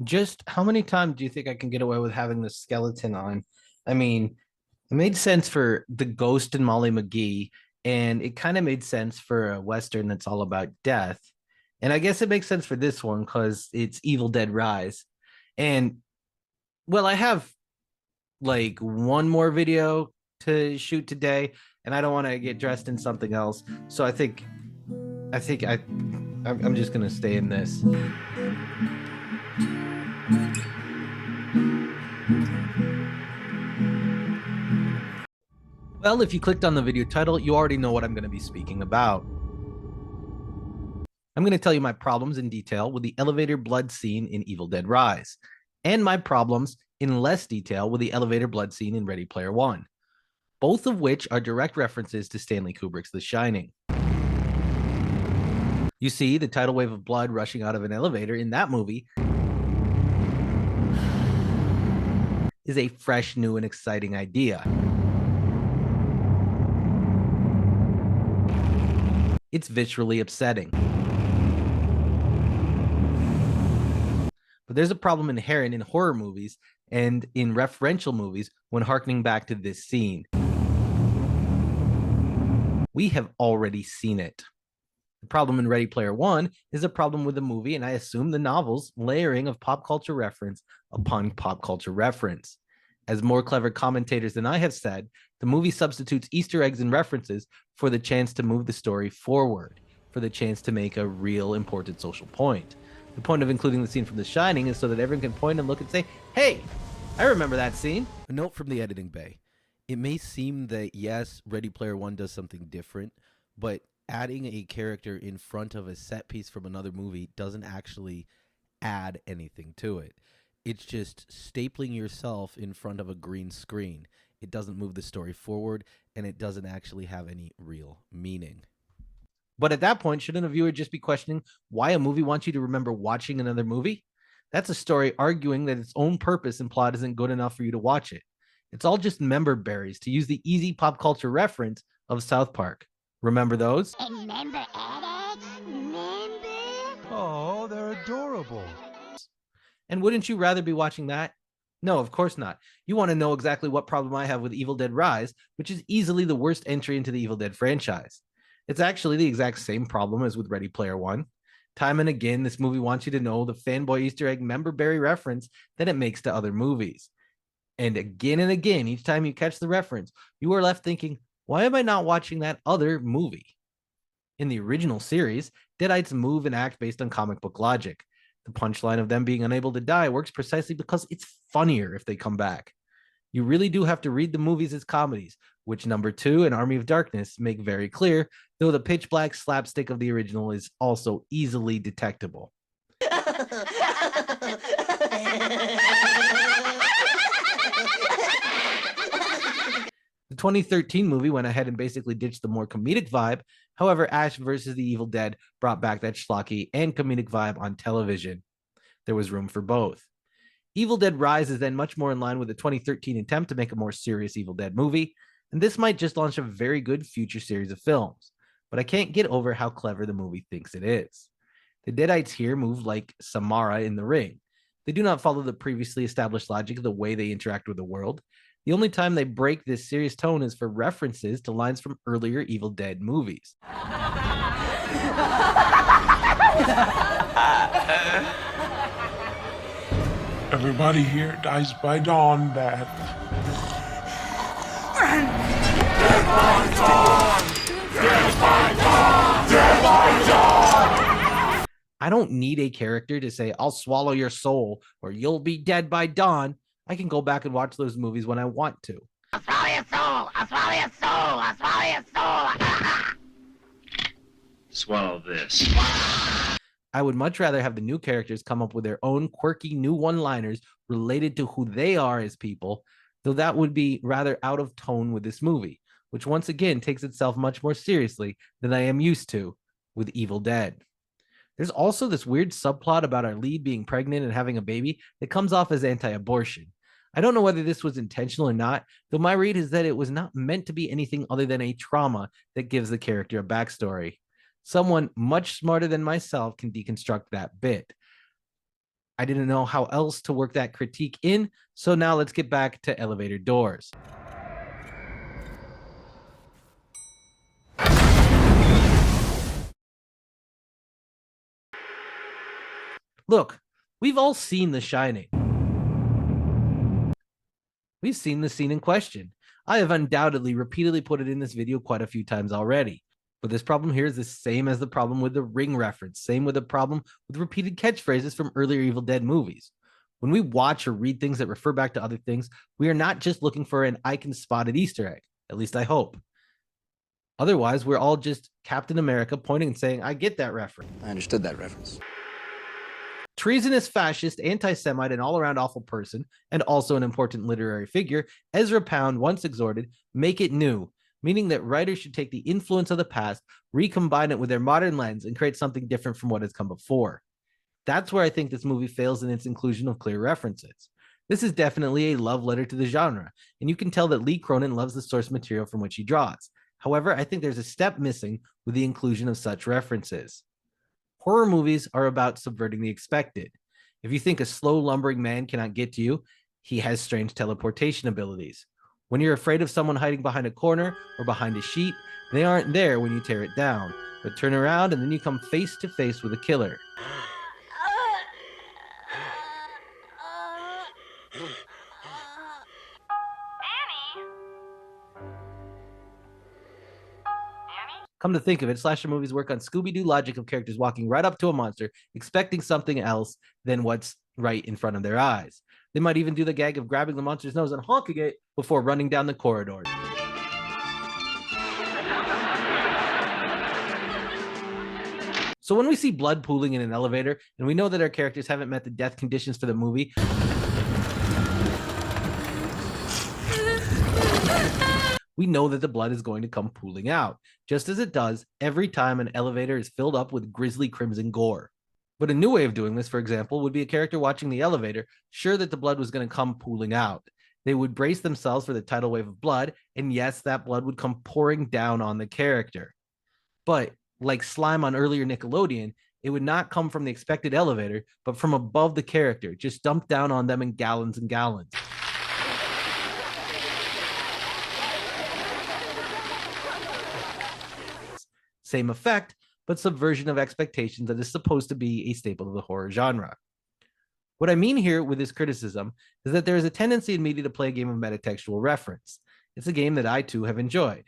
Just how many times do you think I can get away with having the skeleton on? I mean, it made sense for The Ghost and Molly McGee, and it kind of made sense for a Western that's all about death. And I guess it makes sense for this one because it's Evil Dead Rise. And well, I have like one more video to shoot today, and I don't want to get dressed in something else. So I think I'm just gonna stay in this. Well, if you clicked on the video title, you already know what I'm going to be speaking about. I'm going to tell you my problems in detail with the elevator blood scene in Evil Dead Rise, and my problems in less detail with the elevator blood scene in Ready Player One, both of which are direct references to Stanley Kubrick's The Shining. You see the tidal wave of blood rushing out of an elevator in that movie is a fresh, new, and exciting idea. It's viscerally upsetting. But there's a problem inherent in horror movies and in referential movies when harkening back to this scene. We have already seen it. The problem in Ready Player One is a problem with the movie, and I assume the novel's layering of pop culture reference upon pop culture reference. As more clever commentators than I have said, the movie substitutes Easter eggs and references for the chance to move the story forward, for the chance to make a real important social point. The point of including the scene from The Shining is so that everyone can point and look and say, hey, I remember that scene. A note from the editing bay. It may seem that, yes, Ready Player One does something different, but adding a character in front of a set piece from another movie doesn't actually add anything to it. It's just stapling yourself in front of a green screen. It doesn't move the story forward, and it doesn't actually have any real meaning. But at that point, shouldn't a viewer just be questioning why a movie wants you to remember watching another movie? That's a story arguing that its own purpose and plot isn't good enough for you to watch it. It's all just member berries, to use the easy pop culture reference of South Park. Remember those? Remember Alex? Remember? Oh, they're adorable. And wouldn't you rather be watching that? No, of course not. You want to know exactly what problem I have with Evil Dead Rise, which is easily the worst entry into the Evil Dead franchise. It's actually the exact same problem as with Ready Player One. Time and again, this movie wants you to know the fanboy Easter egg member berry reference that it makes to other movies. And again, each time you catch the reference, you are left thinking, why am I not watching that other movie? In the original series, Deadites move and act based on comic book logic. The punchline of them being unable to die works precisely because it's funnier if they come back. You really do have to read the movies as comedies, which number two and Army of Darkness make very clear, though the pitch black slapstick of the original is also easily detectable. The 2013 movie went ahead and basically ditched the more comedic vibe. However, Ash versus the Evil Dead brought back that schlocky and comedic vibe on television. There was room for both. Evil Dead Rise is then much more in line with the 2013 attempt to make a more serious Evil Dead movie, and this might just launch a very good future series of films. But I can't get over how clever the movie thinks it is. The Deadites here move like Samara in The Ring. They do not follow the previously established logic of the way they interact with the world. The only time they break this serious tone is for references to lines from earlier Evil Dead movies. Everybody here dies by dawn, Dad. Dead by dawn! Dead by dawn! Dead by dawn! I don't need a character to say, I'll swallow your soul or you'll be dead by dawn. I can go back and watch those movies when I want to. I'll swallow your soul! I'll swallow your soul! I'll swallow your soul! Swallow this. I would much rather have the new characters come up with their own quirky new one-liners related to who they are as people, though that would be rather out of tone with this movie, which once again takes itself much more seriously than I am used to with Evil Dead. There's also this weird subplot about our lead being pregnant and having a baby that comes off as anti-abortion. I don't know whether this was intentional or not, though my read is that it was not meant to be anything other than a trauma that gives the character a backstory. Someone much smarter than myself can deconstruct that bit. I didn't know how else to work that critique in, so now let's get back to elevator doors. Look, we've all seen The Shining. We've seen the scene in question. I have undoubtedly repeatedly put it in this video quite a few times already. But this problem here is the same as the problem with the ring reference, same with the problem with repeated catchphrases from earlier Evil Dead movies. When we watch or read things that refer back to other things, we are not just looking for an I can spot it Easter egg. At least I hope. Otherwise, we're all just Captain America pointing and saying, I get that reference. I understood that reference. Treasonous, fascist, anti-Semite, and all-around awful person, and also an important literary figure, Ezra Pound once exhorted, make it new, meaning that writers should take the influence of the past, recombine it with their modern lens, and create something different from what has come before. That's where I think this movie fails in its inclusion of clear references. This is definitely a love letter to the genre, and you can tell that Lee Cronin loves the source material from which he draws. However, I think there's a step missing with the inclusion of such references. Horror movies are about subverting the expected. If you think a slow, lumbering man cannot get to you, he has strange teleportation abilities. When you're afraid of someone hiding behind a corner or behind a sheet, they aren't there when you tear it down, but turn around and then you come face to face with a killer. Come to think of it, slasher movies work on Scooby-Doo logic of characters walking right up to a monster, expecting something else than what's right in front of their eyes. They might even do the gag of grabbing the monster's nose and honking it before running down the corridor. So when we see blood pooling in an elevator, and we know that our characters haven't met the death conditions for the movie, we know that the blood is going to come pooling out, just as it does every time an elevator is filled up with grisly crimson gore. But a new way of doing this, for example, would be a character watching the elevator, sure that the blood was going to come pooling out. They would brace themselves for the tidal wave of blood, and yes, that blood would come pouring down on the character. But like slime on earlier Nickelodeon, it would not come from the expected elevator, but from above the character, just dumped down on them in gallons and gallons. Same effect, but subversion of expectations that is supposed to be a staple of the horror genre. What I mean here with this criticism is that there is a tendency in media to play a game of metatextual reference. It's a game that I too have enjoyed.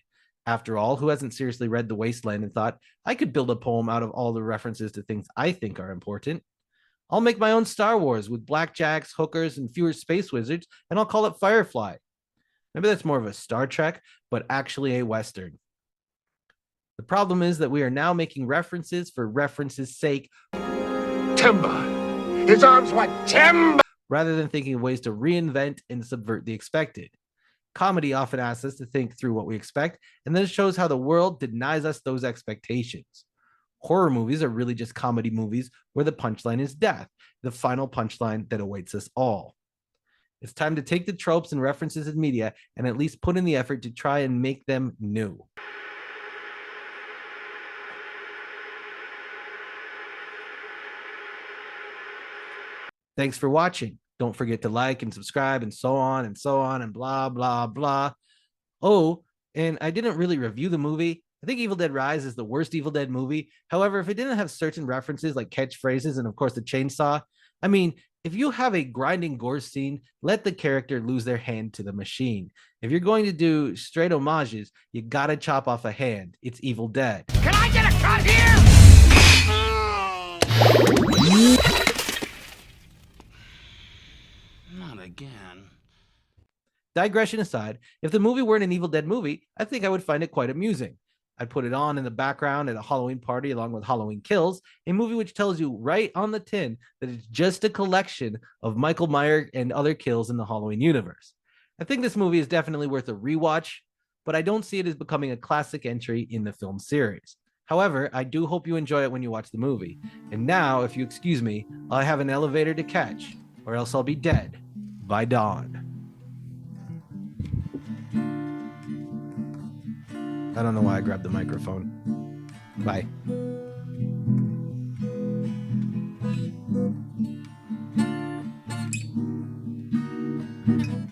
After all, who hasn't seriously read The Wasteland and thought, I could build a poem out of all the references to things I think are important? I'll make my own Star Wars with blackjacks, hookers, and fewer space wizards, and I'll call it Firefly. Maybe that's more of a Star Trek, but actually a Western. The problem is that we are now making references for reference's sake. Timber. His arms went timber. Rather than thinking of ways to reinvent and subvert the expected. Comedy often asks us to think through what we expect, and then it shows how the world denies us those expectations. Horror movies are really just comedy movies where the punchline is death, the final punchline that awaits us all. It's time to take the tropes and references in media and at least put in the effort to try and make them new. Thanks for watching. Don't forget to like and subscribe and so on and blah, blah, blah. Oh, and I didn't really review the movie. I think Evil Dead Rise is the worst Evil Dead movie. However, if it didn't have certain references like catchphrases and of course the chainsaw, I mean, if you have a grinding gore scene, let the character lose their hand to the machine. If you're going to do straight homages, you gotta chop off a hand. It's Evil Dead. Can I get a cut here? Not again. Digression aside, if the movie weren't an Evil Dead movie, I think I would find it quite amusing. I'd put it on in the background at a Halloween party along with Halloween Kills, a movie which tells you right on the tin that it's just a collection of Michael Myers and other kills in the Halloween universe. I think this movie is definitely worth a rewatch, but I don't see it as becoming a classic entry in the film series. However, I do hope you enjoy it when you watch the movie. And now, if you excuse me, I have an elevator to catch, or else I'll be dead by dawn. I don't know why I grabbed the microphone. Bye. Bye.